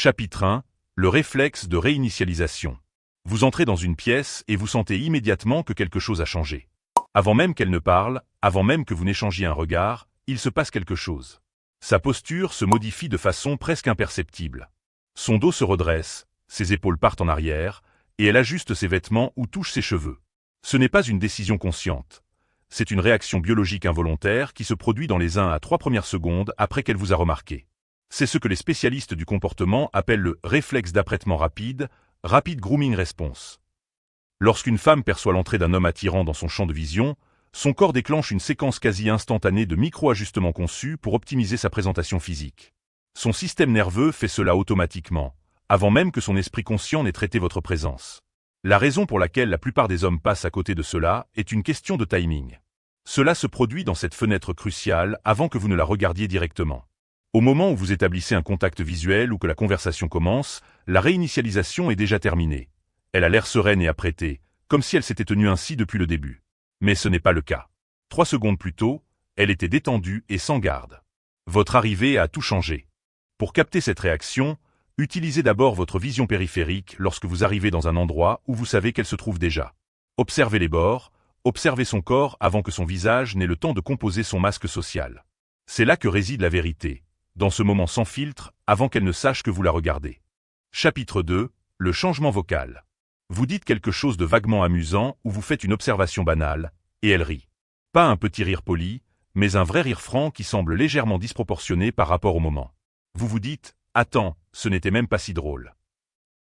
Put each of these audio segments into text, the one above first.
Chapitre 1. Le réflexe de réinitialisation. Vous entrez dans une pièce et vous sentez immédiatement que quelque chose a changé. Avant même qu'elle ne parle, avant même que vous n'échangiez un regard, il se passe quelque chose. Sa posture se modifie de façon presque imperceptible. Son dos se redresse, ses épaules partent en arrière, et elle ajuste ses vêtements ou touche ses cheveux. Ce n'est pas une décision consciente. C'est une réaction biologique involontaire qui se produit dans les 1 à 3 premières secondes après qu'elle vous a remarqué. C'est ce que les spécialistes du comportement appellent le réflexe d'apprêtement rapide, rapid grooming response. Lorsqu'une femme perçoit l'entrée d'un homme attirant dans son champ de vision, son corps déclenche une séquence quasi instantanée de micro-ajustements conçus pour optimiser sa présentation physique. Son système nerveux fait cela automatiquement, avant même que son esprit conscient n'ait traité votre présence. La raison pour laquelle la plupart des hommes passent à côté de cela est une question de timing. Cela se produit dans cette fenêtre cruciale avant que vous ne la regardiez directement. Au moment où vous établissez un contact visuel ou que la conversation commence, la réinitialisation est déjà terminée. Elle a l'air sereine et apprêtée, comme si elle s'était tenue ainsi depuis le début. Mais ce n'est pas le cas. 3 secondes plus tôt, elle était détendue et sans garde. Votre arrivée a tout changé. Pour capter cette réaction, utilisez d'abord votre vision périphérique lorsque vous arrivez dans un endroit où vous savez qu'elle se trouve déjà. Observez les bords, observez son corps avant que son visage n'ait le temps de composer son masque social. C'est là que réside la vérité, dans ce moment sans filtre, avant qu'elle ne sache que vous la regardez. Chapitre 2. Le changement vocal. Vous dites quelque chose de vaguement amusant ou vous faites une observation banale, et elle rit. Pas un petit rire poli, mais un vrai rire franc qui semble légèrement disproportionné par rapport au moment. Vous vous dites « Attends, ce n'était même pas si drôle. »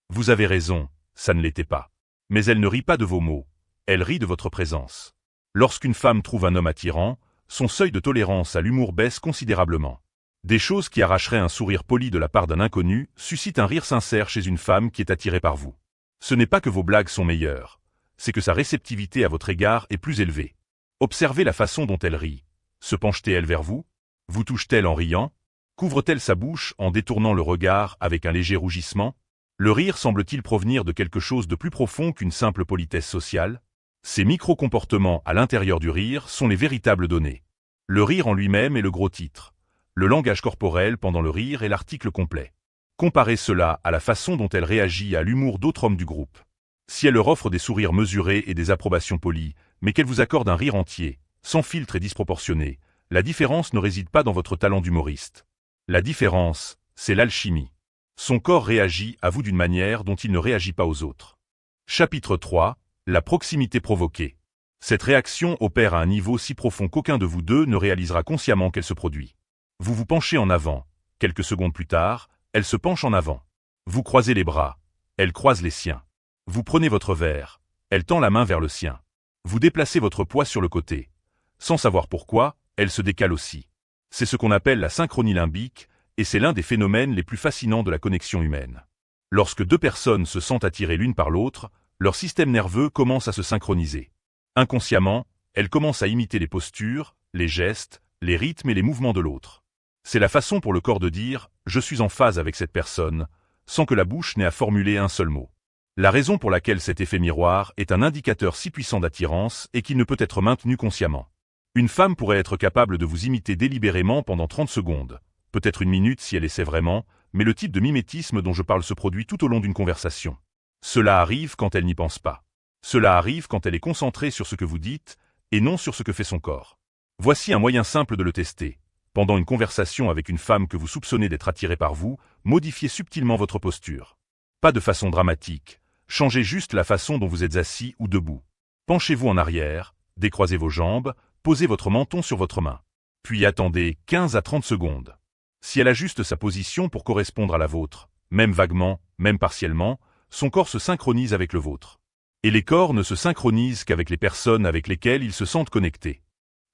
Vous avez raison, ça ne l'était pas. Mais elle ne rit pas de vos mots, elle rit de votre présence. Lorsqu'une femme trouve un homme attirant, son seuil de tolérance à l'humour baisse considérablement. Des choses qui arracheraient un sourire poli de la part d'un inconnu suscitent un rire sincère chez une femme qui est attirée par vous. Ce n'est pas que vos blagues sont meilleures, c'est que sa réceptivité à votre égard est plus élevée. Observez la façon dont elle rit. Se penche-t-elle vers vous? Vous touche-t-elle en riant? Couvre-t-elle sa bouche en détournant le regard avec un léger rougissement? Le rire semble-t-il provenir de quelque chose de plus profond qu'une simple politesse sociale? Ces micro-comportements à l'intérieur du rire sont les véritables données. Le rire en lui-même est le gros titre. Le langage corporel pendant le rire est l'article complet. Comparez cela à la façon dont elle réagit à l'humour d'autres hommes du groupe. Si elle leur offre des sourires mesurés et des approbations polies, mais qu'elle vous accorde un rire entier, sans filtre et disproportionné, la différence ne réside pas dans votre talent d'humoriste. La différence, c'est l'alchimie. Son corps réagit à vous d'une manière dont il ne réagit pas aux autres. Chapitre 3. La proximité provoquée. Cette réaction opère à un niveau si profond qu'aucun de vous deux ne réalisera consciemment qu'elle se produit. Vous vous penchez en avant. Quelques secondes plus tard, elle se penche en avant. Vous croisez les bras. Elle croise les siens. Vous prenez votre verre. Elle tend la main vers le sien. Vous déplacez votre poids sur le côté. Sans savoir pourquoi, elle se décale aussi. C'est ce qu'on appelle la synchronie limbique, et c'est l'un des phénomènes les plus fascinants de la connexion humaine. Lorsque deux personnes se sentent attirées l'une par l'autre, leur système nerveux commence à se synchroniser. Inconsciemment, elles commencent à imiter les postures, les gestes, les rythmes et les mouvements de l'autre. C'est la façon pour le corps de dire « je suis en phase avec cette personne », sans que la bouche n'ait à formuler un seul mot. La raison pour laquelle cet effet miroir est un indicateur si puissant d'attirance est qu'il ne peut être maintenu consciemment. Une femme pourrait être capable de vous imiter délibérément pendant 30 secondes, peut-être une minute si elle essaie vraiment, mais le type de mimétisme dont je parle se produit tout au long d'une conversation. Cela arrive quand elle n'y pense pas. Cela arrive quand elle est concentrée sur ce que vous dites, et non sur ce que fait son corps. Voici un moyen simple de le tester. Pendant une conversation avec une femme que vous soupçonnez d'être attirée par vous, modifiez subtilement votre posture. Pas de façon dramatique, changez juste la façon dont vous êtes assis ou debout. Penchez-vous en arrière, décroisez vos jambes, posez votre menton sur votre main. Puis attendez 15 à 30 secondes. Si elle ajuste sa position pour correspondre à la vôtre, même vaguement, même partiellement, son corps se synchronise avec le vôtre. Et les corps ne se synchronisent qu'avec les personnes avec lesquelles ils se sentent connectés.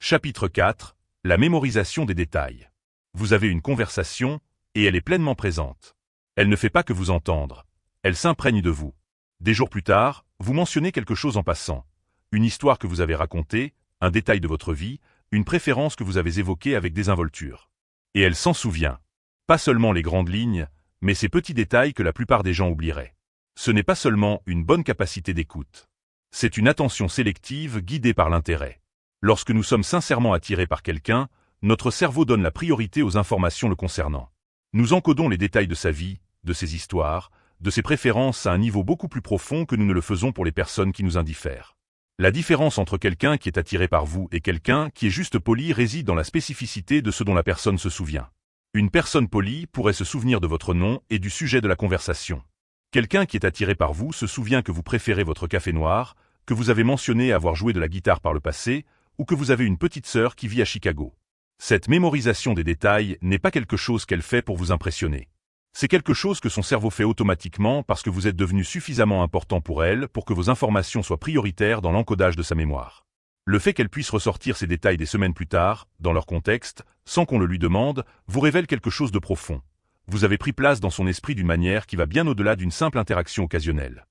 Chapitre 4. La mémorisation des détails. Vous avez une conversation, et elle est pleinement présente. Elle ne fait pas que vous entendre. Elle s'imprègne de vous. Des jours plus tard, vous mentionnez quelque chose en passant. Une histoire que vous avez racontée, un détail de votre vie, une préférence que vous avez évoquée avec désinvolture. Et elle s'en souvient. Pas seulement les grandes lignes, mais ces petits détails que la plupart des gens oublieraient. Ce n'est pas seulement une bonne capacité d'écoute. C'est une attention sélective guidée par l'intérêt. Lorsque nous sommes sincèrement attirés par quelqu'un, notre cerveau donne la priorité aux informations le concernant. Nous encodons les détails de sa vie, de ses histoires, de ses préférences à un niveau beaucoup plus profond que nous ne le faisons pour les personnes qui nous indiffèrent. La différence entre quelqu'un qui est attiré par vous et quelqu'un qui est juste poli réside dans la spécificité de ce dont la personne se souvient. Une personne polie pourrait se souvenir de votre nom et du sujet de la conversation. Quelqu'un qui est attiré par vous se souvient que vous préférez votre café noir, que vous avez mentionné avoir joué de la guitare par le passé, ou que vous avez une petite sœur qui vit à Chicago. Cette mémorisation des détails n'est pas quelque chose qu'elle fait pour vous impressionner. C'est quelque chose que son cerveau fait automatiquement parce que vous êtes devenu suffisamment important pour elle pour que vos informations soient prioritaires dans l'encodage de sa mémoire. Le fait qu'elle puisse ressortir ces détails des semaines plus tard, dans leur contexte, sans qu'on le lui demande, vous révèle quelque chose de profond. Vous avez pris place dans son esprit d'une manière qui va bien au-delà d'une simple interaction occasionnelle.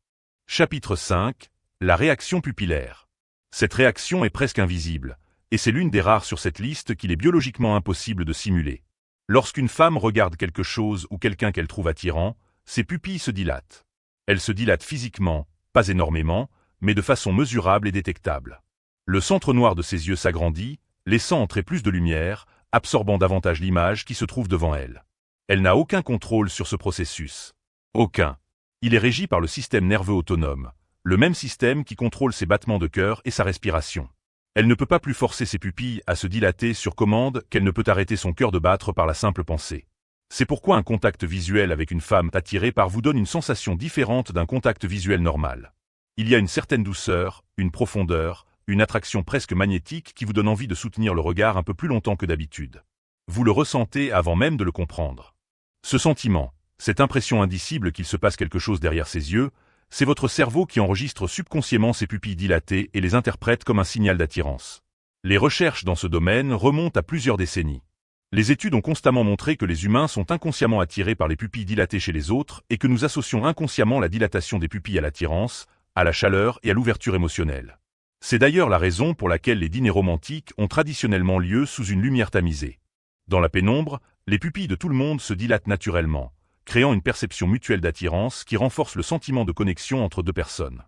Chapitre 5. La réaction pupillaire. Cette réaction est presque invisible, et c'est l'une des rares sur cette liste qu'il est biologiquement impossible de simuler. Lorsqu'une femme regarde quelque chose ou quelqu'un qu'elle trouve attirant, ses pupilles se dilatent. Elles se dilatent physiquement, pas énormément, mais de façon mesurable et détectable. Le centre noir de ses yeux s'agrandit, laissant entrer plus de lumière, absorbant davantage l'image qui se trouve devant elle. Elle n'a aucun contrôle sur ce processus. Aucun. Il est régi par le système nerveux autonome, le même système qui contrôle ses battements de cœur et sa respiration. Elle ne peut pas plus forcer ses pupilles à se dilater sur commande qu'elle ne peut arrêter son cœur de battre par la simple pensée. C'est pourquoi un contact visuel avec une femme attirée par vous donne une sensation différente d'un contact visuel normal. Il y a une certaine douceur, une profondeur, une attraction presque magnétique qui vous donne envie de soutenir le regard un peu plus longtemps que d'habitude. Vous le ressentez avant même de le comprendre. Ce sentiment, cette impression indicible qu'il se passe quelque chose derrière ses yeux, c'est votre cerveau qui enregistre subconsciemment ses pupilles dilatées et les interprète comme un signal d'attirance. Les recherches dans ce domaine remontent à plusieurs décennies. Les études ont constamment montré que les humains sont inconsciemment attirés par les pupilles dilatées chez les autres et que nous associons inconsciemment la dilatation des pupilles à l'attirance, à la chaleur et à l'ouverture émotionnelle. C'est d'ailleurs la raison pour laquelle les dîners romantiques ont traditionnellement lieu sous une lumière tamisée. Dans la pénombre, les pupilles de tout le monde se dilatent naturellement, créant une perception mutuelle d'attirance qui renforce le sentiment de connexion entre deux personnes.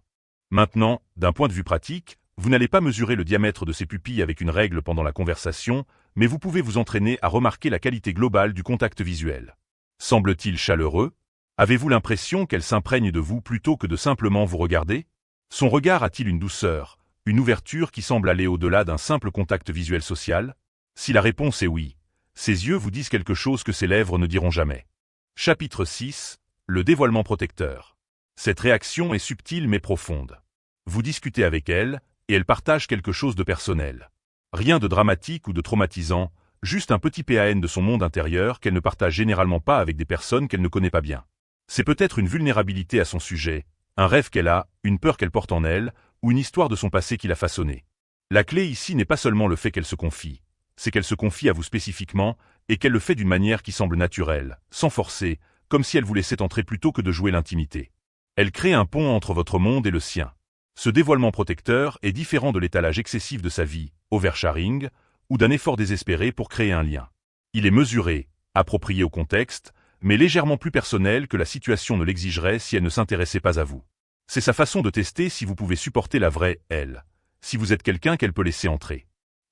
Maintenant, d'un point de vue pratique, vous n'allez pas mesurer le diamètre de ces pupilles avec une règle pendant la conversation, mais vous pouvez vous entraîner à remarquer la qualité globale du contact visuel. Semble-t-il chaleureux? Avez-vous l'impression qu'elle s'imprègne de vous plutôt que de simplement vous regarder? Son regard a-t-il une douceur, une ouverture qui semble aller au-delà d'un simple contact visuel social? Si la réponse est oui, ses yeux vous disent quelque chose que ses lèvres ne diront jamais. Chapitre 6. Le dévoilement protecteur. Cette réaction est subtile mais profonde. Vous discutez avec elle, et elle partage quelque chose de personnel. Rien de dramatique ou de traumatisant, juste un petit PAN de son monde intérieur qu'elle ne partage généralement pas avec des personnes qu'elle ne connaît pas bien. C'est peut-être une vulnérabilité à son sujet, un rêve qu'elle a, une peur qu'elle porte en elle, ou une histoire de son passé qui l'a façonnée. La clé ici n'est pas seulement le fait qu'elle se confie, c'est qu'elle se confie à vous spécifiquement, et qu'elle le fait d'une manière qui semble naturelle, sans forcer, comme si elle vous laissait entrer plutôt que de jouer l'intimité. Elle crée un pont entre votre monde et le sien. Ce dévoilement protecteur est différent de l'étalage excessif de sa vie, oversharing, ou d'un effort désespéré pour créer un lien. Il est mesuré, approprié au contexte, mais légèrement plus personnel que la situation ne l'exigerait si elle ne s'intéressait pas à vous. C'est sa façon de tester si vous pouvez supporter la vraie elle, si vous êtes quelqu'un qu'elle peut laisser entrer.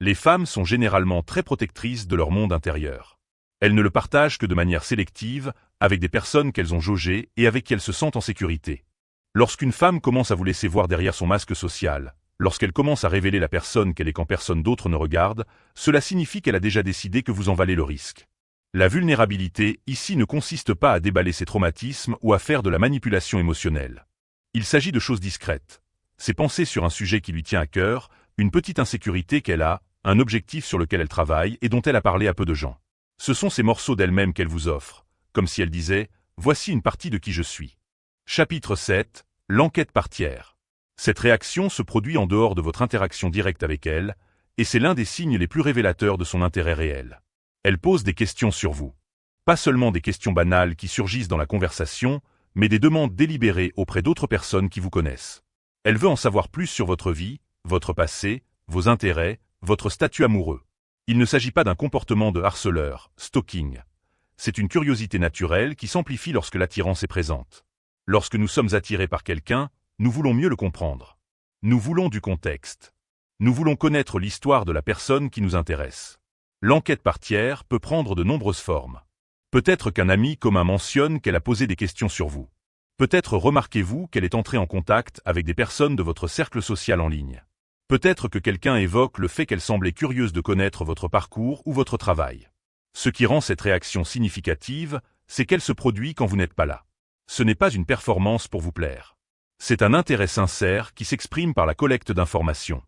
Les femmes sont généralement très protectrices de leur monde intérieur. Elles ne le partagent que de manière sélective, avec des personnes qu'elles ont jaugées et avec qui elles se sentent en sécurité. Lorsqu'une femme commence à vous laisser voir derrière son masque social, lorsqu'elle commence à révéler la personne qu'elle est quand personne d'autre ne regarde, cela signifie qu'elle a déjà décidé que vous en valez le risque. La vulnérabilité ici ne consiste pas à déballer ses traumatismes ou à faire de la manipulation émotionnelle. Il s'agit de choses discrètes. C'est penser sur un sujet qui lui tient à cœur, une petite insécurité qu'elle a, un objectif sur lequel elle travaille et dont elle a parlé à peu de gens. Ce sont ces morceaux d'elle-même qu'elle vous offre, comme si elle disait « Voici une partie de qui je suis ». Chapitre 7. L'enquête par tiers. Cette réaction se produit en dehors de votre interaction directe avec elle, et c'est l'un des signes les plus révélateurs de son intérêt réel. Elle pose des questions sur vous. Pas seulement des questions banales qui surgissent dans la conversation, mais des demandes délibérées auprès d'autres personnes qui vous connaissent. Elle veut en savoir plus sur votre vie, votre passé, vos intérêts, votre statut amoureux. Il ne s'agit pas d'un comportement de harceleur, stalking. C'est une curiosité naturelle qui s'amplifie lorsque l'attirance est présente. Lorsque nous sommes attirés par quelqu'un, nous voulons mieux le comprendre. Nous voulons du contexte. Nous voulons connaître l'histoire de la personne qui nous intéresse. L'enquête par tiers peut prendre de nombreuses formes. Peut-être qu'un ami commun mentionne qu'elle a posé des questions sur vous. Peut-être remarquez-vous qu'elle est entrée en contact avec des personnes de votre cercle social en ligne. Peut-être que quelqu'un évoque le fait qu'elle semblait curieuse de connaître votre parcours ou votre travail. Ce qui rend cette réaction significative, c'est qu'elle se produit quand vous n'êtes pas là. Ce n'est pas une performance pour vous plaire. C'est un intérêt sincère qui s'exprime par la collecte d'informations.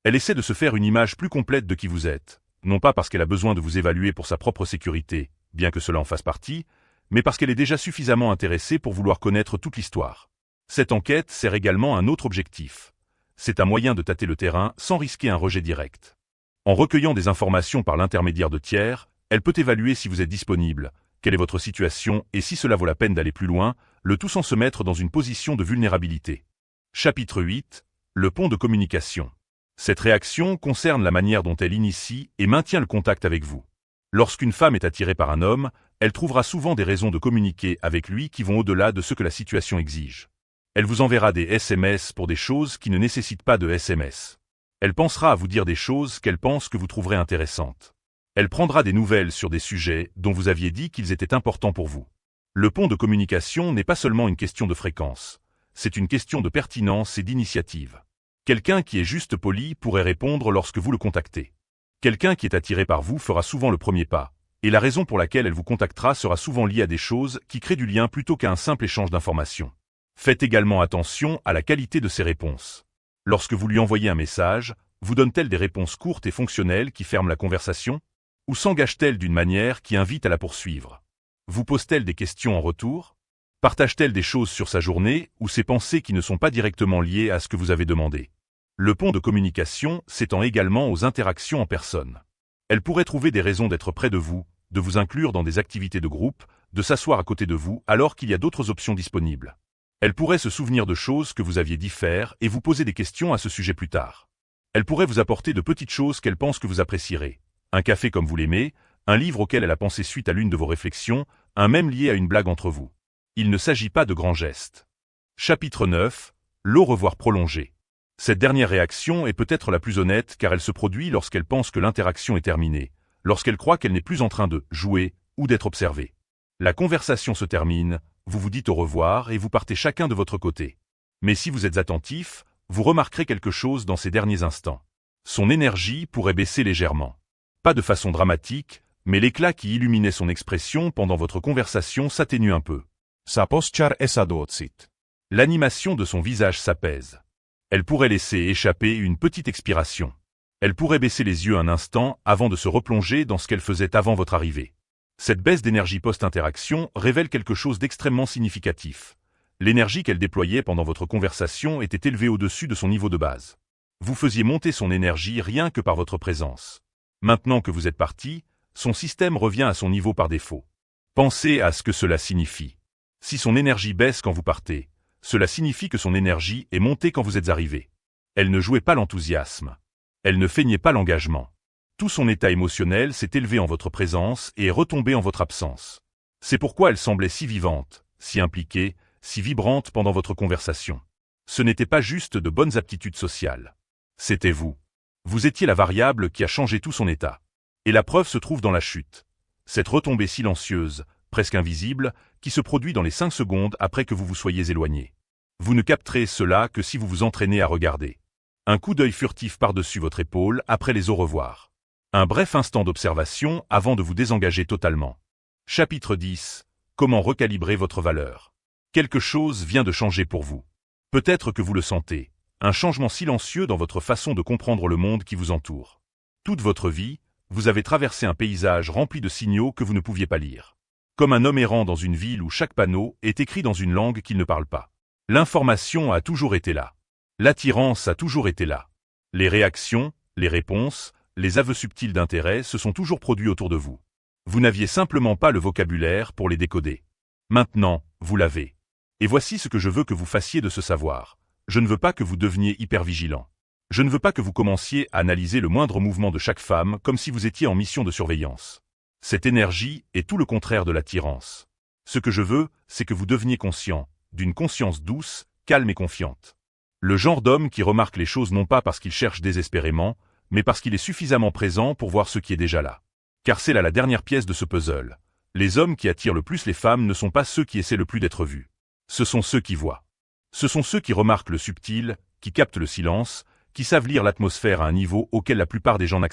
Elle essaie de se faire une image plus complète de qui vous êtes, non pas parce qu'elle a besoin de vous évaluer pour sa propre sécurité, bien que cela en fasse partie, mais parce qu'elle est déjà suffisamment intéressée pour vouloir connaître toute l'histoire. Cette enquête sert également un autre objectif. C'est un moyen de tâter le terrain sans risquer un rejet direct. En recueillant des informations par l'intermédiaire de tiers, elle peut évaluer si vous êtes disponible, quelle est votre situation et si cela vaut la peine d'aller plus loin, le tout sans se mettre dans une position de vulnérabilité. Chapitre 8. Le pont de communication. Cette réaction concerne la manière dont elle initie et maintient le contact avec vous. Lorsqu'une femme est attirée par un homme, elle trouvera souvent des raisons de communiquer avec lui qui vont au-delà de ce que la situation exige. Elle vous enverra des SMS pour des choses qui ne nécessitent pas de SMS. Elle pensera à vous dire des choses qu'elle pense que vous trouverez intéressantes. Elle prendra des nouvelles sur des sujets dont vous aviez dit qu'ils étaient importants pour vous. Le pont de communication n'est pas seulement une question de fréquence, c'est une question de pertinence et d'initiative. Quelqu'un qui est juste poli pourrait répondre lorsque vous le contactez. Quelqu'un qui est attiré par vous fera souvent le premier pas, et la raison pour laquelle elle vous contactera sera souvent liée à des choses qui créent du lien plutôt qu'à un simple échange d'informations. Faites également attention à la qualité de ses réponses. Lorsque vous lui envoyez un message, vous donne-t-elle des réponses courtes et fonctionnelles qui ferment la conversation? Ou s'engage-t-elle d'une manière qui invite à la poursuivre? Vous pose-t-elle des questions en retour? Partage-t-elle des choses sur sa journée ou ses pensées qui ne sont pas directement liées à ce que vous avez demandé? Le pont de communication s'étend également aux interactions en personne. Elle pourrait trouver des raisons d'être près de vous inclure dans des activités de groupe, de s'asseoir à côté de vous alors qu'il y a d'autres options disponibles. Elle pourrait se souvenir de choses que vous aviez dit faire et vous poser des questions à ce sujet plus tard. Elle pourrait vous apporter de petites choses qu'elle pense que vous apprécierez. Un café comme vous l'aimez, un livre auquel elle a pensé suite à l'une de vos réflexions, un mème lié à une blague entre vous. Il ne s'agit pas de grands gestes. Chapitre 9. L'au revoir prolongé. Cette dernière réaction est peut-être la plus honnête car elle se produit lorsqu'elle pense que l'interaction est terminée, lorsqu'elle croit qu'elle n'est plus en train de jouer ou d'être observée. La conversation se termine, vous vous dites au revoir et vous partez chacun de votre côté. Mais si vous êtes attentif, vous remarquerez quelque chose dans ces derniers instants. Son énergie pourrait baisser légèrement. Pas de façon dramatique, mais l'éclat qui illuminait son expression pendant votre conversation s'atténue un peu. Sa posture esadotsit. L'animation de son visage s'apaise. Elle pourrait laisser échapper une petite expiration. Elle pourrait baisser les yeux un instant avant de se replonger dans ce qu'elle faisait avant votre arrivée. Cette baisse d'énergie post-interaction révèle quelque chose d'extrêmement significatif. L'énergie qu'elle déployait pendant votre conversation était élevée au-dessus de son niveau de base. Vous faisiez monter son énergie rien que par votre présence. Maintenant que vous êtes parti, son système revient à son niveau par défaut. Pensez à ce que cela signifie. Si son énergie baisse quand vous partez, cela signifie que son énergie est montée quand vous êtes arrivé. Elle ne jouait pas l'enthousiasme. Elle ne feignait pas l'engagement. Tout son état émotionnel s'est élevé en votre présence et est retombé en votre absence. C'est pourquoi elle semblait si vivante, si impliquée, si vibrante pendant votre conversation. Ce n'était pas juste de bonnes aptitudes sociales. C'était vous. Vous étiez la variable qui a changé tout son état. Et la preuve se trouve dans la chute. Cette retombée silencieuse, presque invisible, qui se produit dans les 5 secondes après que vous vous soyez éloigné. Vous ne capterez cela que si vous vous entraînez à regarder. Un coup d'œil furtif par-dessus votre épaule après les au revoir. Un bref instant d'observation avant de vous désengager totalement. Chapitre 10. Comment recalibrer votre valeur. Quelque chose vient de changer pour vous. Peut-être que vous le sentez. Un changement silencieux dans votre façon de comprendre le monde qui vous entoure. Toute votre vie, vous avez traversé un paysage rempli de signaux que vous ne pouviez pas lire. Comme un homme errant dans une ville où chaque panneau est écrit dans une langue qu'il ne parle pas. L'information a toujours été là. L'attirance a toujours été là. Les réactions, les réponses, les aveux subtils d'intérêt se sont toujours produits autour de vous. Vous n'aviez simplement pas le vocabulaire pour les décoder. Maintenant, vous l'avez. Et voici ce que je veux que vous fassiez de ce savoir. Je ne veux pas que vous deveniez hyper vigilant. Je ne veux pas que vous commenciez à analyser le moindre mouvement de chaque femme comme si vous étiez en mission de surveillance. Cette énergie est tout le contraire de l'attirance. Ce que je veux, c'est que vous deveniez conscient, d'une conscience douce, calme et confiante. Le genre d'homme qui remarque les choses non pas parce qu'il cherche désespérément, mais parce qu'il est suffisamment présent pour voir ce qui est déjà là. Car c'est là la dernière pièce de ce puzzle. Les hommes qui attirent le plus les femmes ne sont pas ceux qui essaient le plus d'être vus. Ce sont ceux qui voient. Ce sont ceux qui remarquent le subtil, qui captent le silence, qui savent lire l'atmosphère à un niveau auquel la plupart des gens n'accèdent